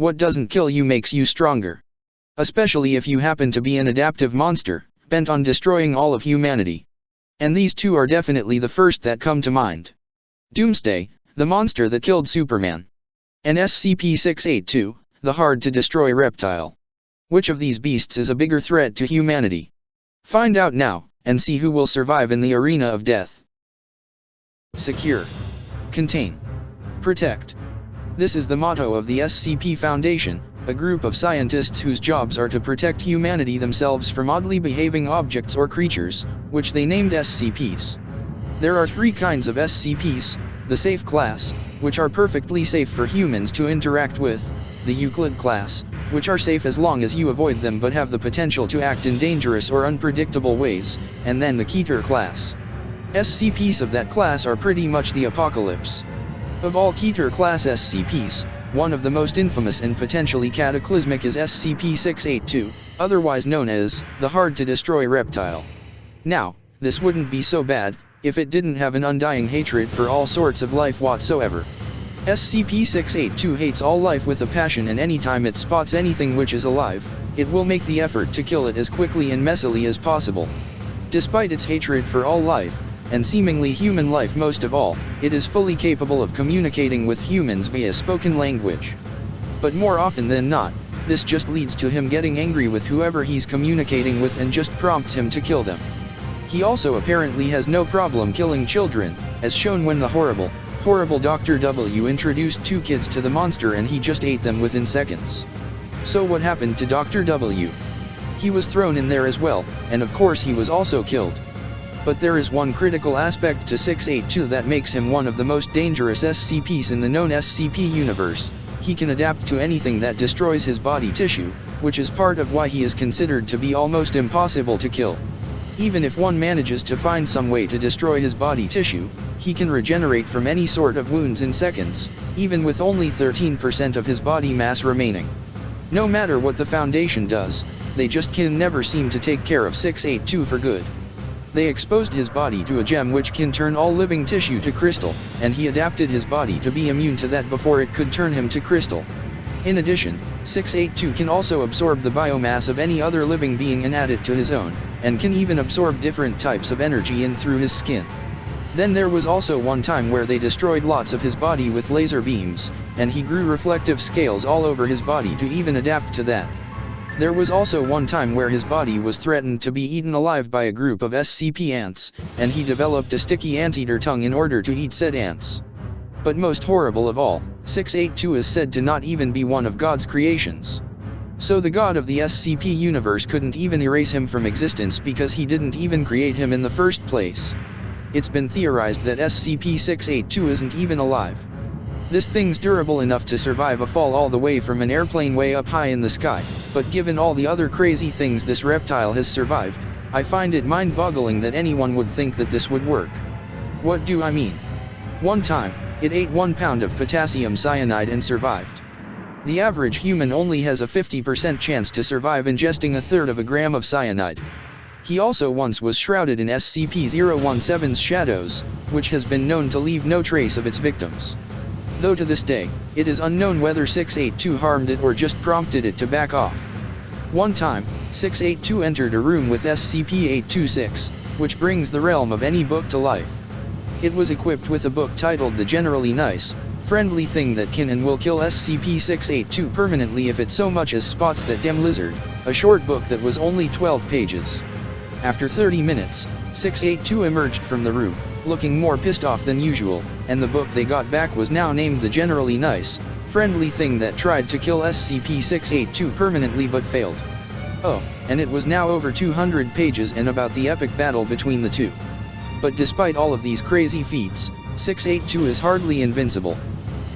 What doesn't kill you makes you stronger. Especially if you happen to be an adaptive monster, bent on destroying all of humanity. And these two are definitely the first that come to mind. Doomsday, the monster that killed Superman. And SCP-682, the hard-to-destroy reptile. Which of these beasts is a bigger threat to humanity? Find out now, and see who will survive in the arena of death. Secure. Contain. Protect. This is the motto of the SCP Foundation, a group of scientists whose jobs are to protect humanity themselves from oddly behaving objects or creatures, which they named SCPs. There are 3 kinds of SCPs: the safe class, which are perfectly safe for humans to interact with; the Euclid class, which are safe as long as you avoid them but have the potential to act in dangerous or unpredictable ways; and then the Keter class. SCPs of that class are pretty much the apocalypse. Of all Keter class SCPs, one of the most infamous and potentially cataclysmic is SCP-682, otherwise known as the hard-to-destroy reptile. Now, this wouldn't be so bad if it didn't have an undying hatred for all sorts of life whatsoever. SCP-682 hates all life with a passion, and anytime it spots anything which is alive, it will make the effort to kill it as quickly and messily as possible. Despite its hatred for all life, and seemingly human life most of all, it is fully capable of communicating with humans via spoken language. But more often than not, this just leads to him getting angry with whoever he's communicating with and just prompts him to kill them. He also apparently has no problem killing children, as shown when the horrible Dr. W introduced 2 kids to the monster and he just ate them within seconds. So what happened to Dr. W? He was thrown in there as well, and of course he was also killed. But there is one critical aspect to 682 that makes him one of the most dangerous SCPs in the known SCP universe: he can adapt to anything that destroys his body tissue, which is part of why he is considered to be almost impossible to kill. Even if one manages to find some way to destroy his body tissue, he can regenerate from any sort of wounds in seconds, even with only 13% of his body mass remaining. No matter what the Foundation does, they just can never seem to take care of 682 for good. They exposed his body to a gem which can turn all living tissue to crystal, and he adapted his body to be immune to that before it could turn him to crystal. In addition, 682 can also absorb the biomass of any other living being and add it to his own, and can even absorb different types of energy in through his skin. Then there was also one time where they destroyed lots of his body with laser beams, and he grew reflective scales all over his body to even adapt to that. There was also one time where his body was threatened to be eaten alive by a group of SCP ants, and he developed a sticky anteater tongue in order to eat said ants. But most horrible of all, 682 is said to not even be one of God's creations. So the God of the SCP universe couldn't even erase him from existence because he didn't even create him in the first place. It's been theorized that SCP-682 isn't even alive. This thing's durable enough to survive a fall all the way from an airplane way up high in the sky, but given all the other crazy things this reptile has survived, I find it mind-boggling that anyone would think that this would work. What do I mean? One time, it ate 1 pound of potassium cyanide and survived. The average human only has a 50% chance to survive ingesting 1/3 of a gram of cyanide. He also once was shrouded in SCP-017's shadows, which has been known to leave no trace of its victims. Though to this day, it is unknown whether 682 harmed it or just prompted it to back off. One time, 682 entered a room with SCP-826, which brings the realm of any book to life. It was equipped with a book titled The Generally Nice, Friendly Thing That Can and Will Kill SCP-682 Permanently If It So Much As Spots That Damn Lizard, a short book that was only 12 pages. After 30 minutes, 682 emerged from the room, looking more pissed off than usual, and the book they got back was now named The Generally Nice, Friendly Thing That Tried to Kill SCP-682 Permanently But Failed. Oh, and it was now over 200 pages and about the epic battle between the two. But despite all of these crazy feats, 682 is hardly invincible.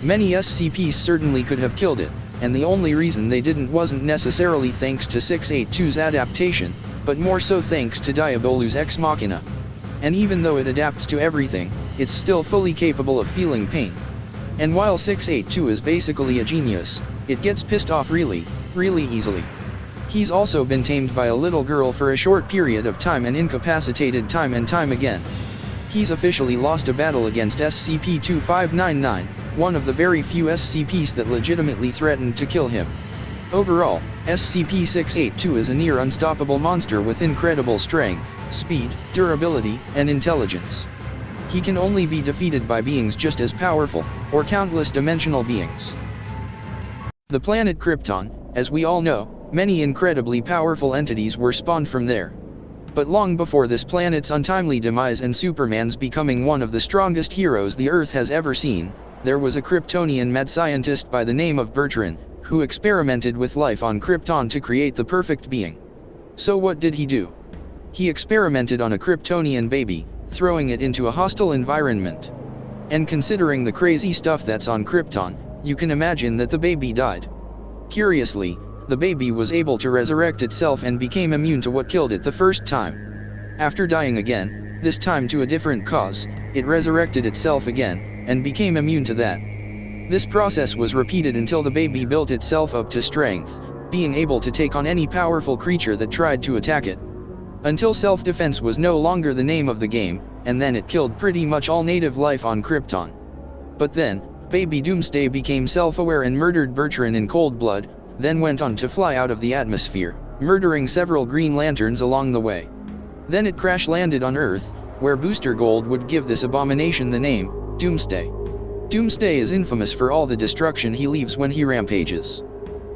Many SCPs certainly could have killed it, and the only reason they didn't wasn't necessarily thanks to 682's adaptation, but more so thanks to Diabolu's Ex Machina. And even though it adapts to everything, it's still fully capable of feeling pain. And while 682 is basically a genius, it gets pissed off really easily. He's also been tamed by a little girl for a short period of time and incapacitated time and time again. He's officially lost a battle against SCP-2599, one of the very few SCPs that legitimately threatened to kill him. Overall, SCP-682 is a near unstoppable monster with incredible strength, speed, durability, and intelligence. He can only be defeated by beings just as powerful, or countless dimensional beings. The planet Krypton, as we all know, many incredibly powerful entities were spawned from there. But long before this planet's untimely demise and Superman's becoming one of the strongest heroes the Earth has ever seen, there was a Kryptonian mad scientist by the name of Bertrand, who experimented with life on Krypton to create the perfect being. So what did he do? He experimented on a Kryptonian baby, throwing it into a hostile environment. And considering the crazy stuff that's on Krypton, you can imagine that the baby died. Curiously, the baby was able to resurrect itself and became immune to what killed it the first time. After dying again, this time to a different cause, it resurrected itself again, and became immune to that. This process was repeated until the baby built itself up to strength, being able to take on any powerful creature that tried to attack it. Until self-defense was no longer the name of the game, and then it killed pretty much all native life on Krypton. But then, baby Doomsday became self-aware and murdered Bertrand in cold blood, then went on to fly out of the atmosphere, murdering several Green Lanterns along the way. Then it crash-landed on Earth, where Booster Gold would give this abomination the name, Doomsday. Doomsday is infamous for all the destruction he leaves when he rampages.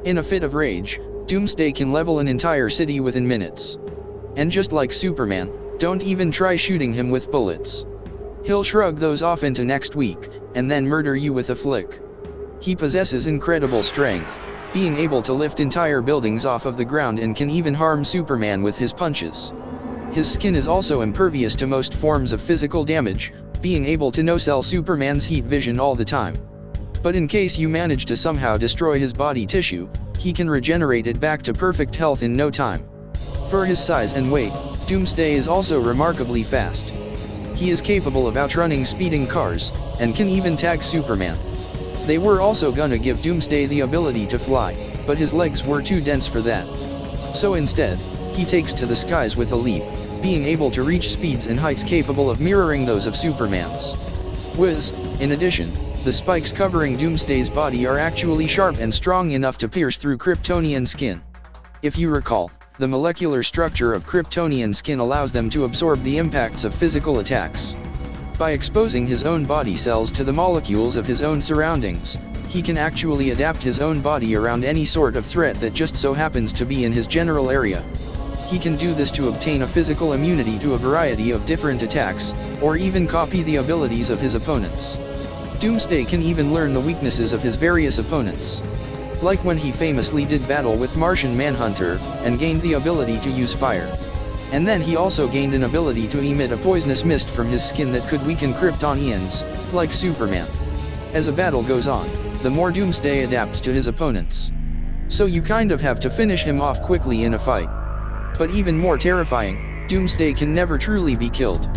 In a fit of rage, Doomsday can level an entire city within minutes. And just like Superman, don't even try shooting him with bullets. He'll shrug those off into next week, and then murder you with a flick. He possesses incredible strength, being able to lift entire buildings off of the ground and can even harm Superman with his punches. His skin is also impervious to most forms of physical damage, being able to no-sell Superman's heat vision all the time. But in case you manage to somehow destroy his body tissue, he can regenerate it back to perfect health in no time. For his size and weight, Doomsday is also remarkably fast. He is capable of outrunning speeding cars, and can even tag Superman. They were also gonna give Doomsday the ability to fly, but his legs were too dense for that. So instead, he takes to the skies with a leap, being able to reach speeds and heights capable of mirroring those of Superman's. In addition, the spikes covering Doomsday's body are actually sharp and strong enough to pierce through Kryptonian skin. If you recall, the molecular structure of Kryptonian skin allows them to absorb the impacts of physical attacks. By exposing his own body cells to the molecules of his own surroundings, he can actually adapt his own body around any sort of threat that just so happens to be in his general area. He can do this to obtain a physical immunity to a variety of different attacks, or even copy the abilities of his opponents. Doomsday can even learn the weaknesses of his various opponents. Like when he famously did battle with Martian Manhunter, and gained the ability to use fire. And then he also gained an ability to emit a poisonous mist from his skin that could weaken Kryptonians, like Superman. As a battle goes on, the more Doomsday adapts to his opponents. So you kind of have to finish him off quickly in a fight. But even more terrifying, Doomsday can never truly be killed.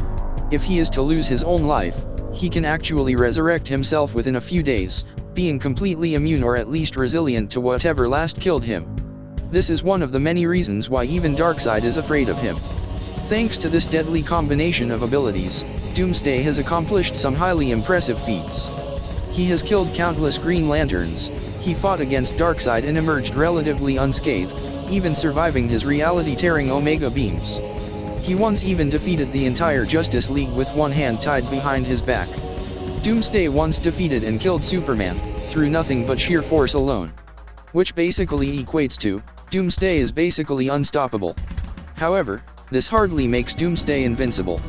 If he is to lose his own life, he can actually resurrect himself within a few days, being completely immune or at least resilient to whatever last killed him. This is one of the many reasons why even Darkseid is afraid of him. Thanks to this deadly combination of abilities, Doomsday has accomplished some highly impressive feats. He has killed countless Green Lanterns, he fought against Darkseid and emerged relatively unscathed, even surviving his reality-tearing Omega beams. He once even defeated the entire Justice League with one hand tied behind his back. Doomsday once defeated and killed Superman, through nothing but sheer force alone. Which basically equates to, Doomsday is basically unstoppable. However, this hardly makes Doomsday invincible.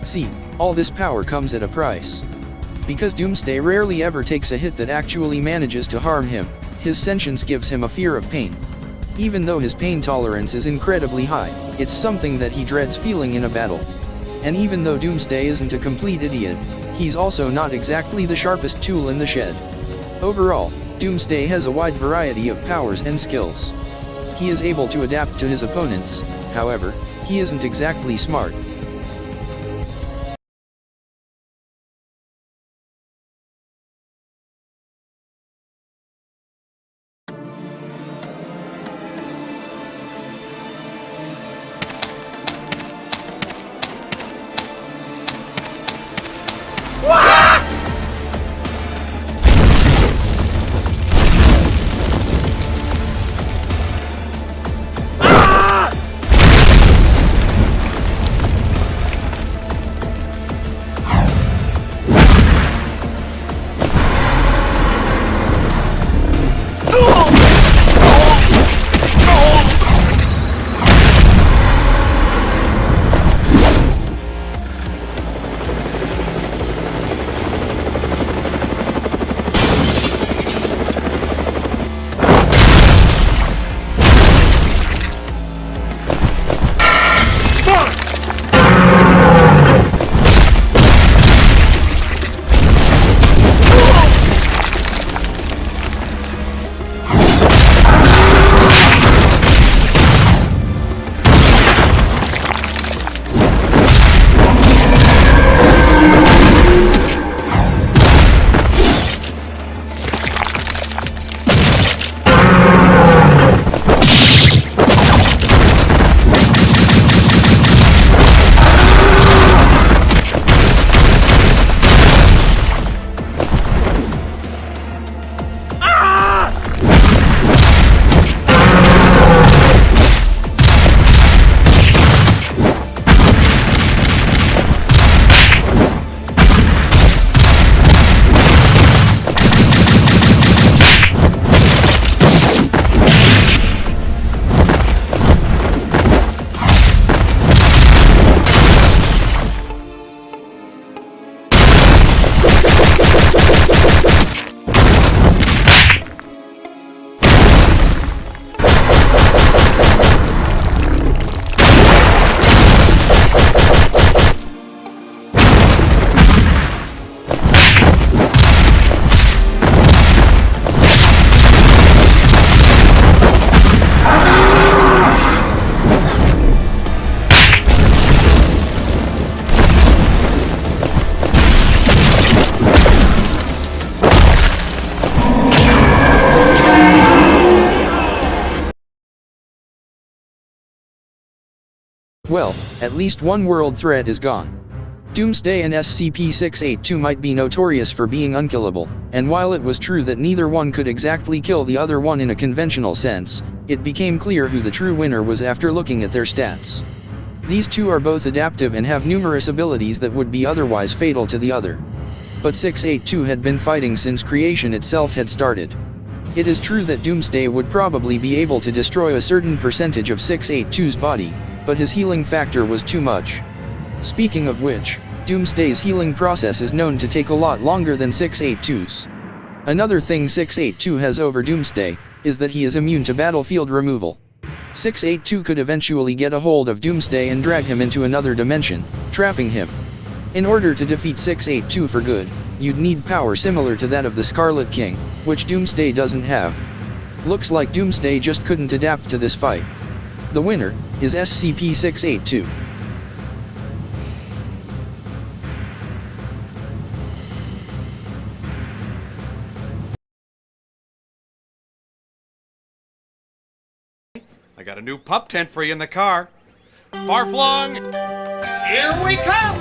See, all this power comes at a price. Because Doomsday rarely ever takes a hit that actually manages to harm him, his sentience gives him a fear of pain. Even though his pain tolerance is incredibly high, it's something that he dreads feeling in a battle. And even though Doomsday isn't a complete idiot, he's also not exactly the sharpest tool in the shed. Overall, Doomsday has a wide variety of powers and skills. He is able to adapt to his opponents, however, he isn't exactly smart. Well, at least one world threat is gone. Doomsday and SCP-682 might be notorious for being unkillable, and while it was true that neither one could exactly kill the other one in a conventional sense, it became clear who the true winner was after looking at their stats. These two are both adaptive and have numerous abilities that would be otherwise fatal to the other. But 682 had been fighting since creation itself had started. It is true that Doomsday would probably be able to destroy a certain percentage of 682's body, but his healing factor was too much. Speaking of which, Doomsday's healing process is known to take a lot longer than 682's. Another thing 682 has over Doomsday is that he is immune to battlefield removal. 682 could eventually get a hold of Doomsday and drag him into another dimension, trapping him. In order to defeat 682 for good, you'd need power similar to that of the Scarlet King, which Doomsday doesn't have. Looks like Doomsday just couldn't adapt to this fight. The winner is SCP-682. I got a new pup tent for you in the car. Far-flung, here we come!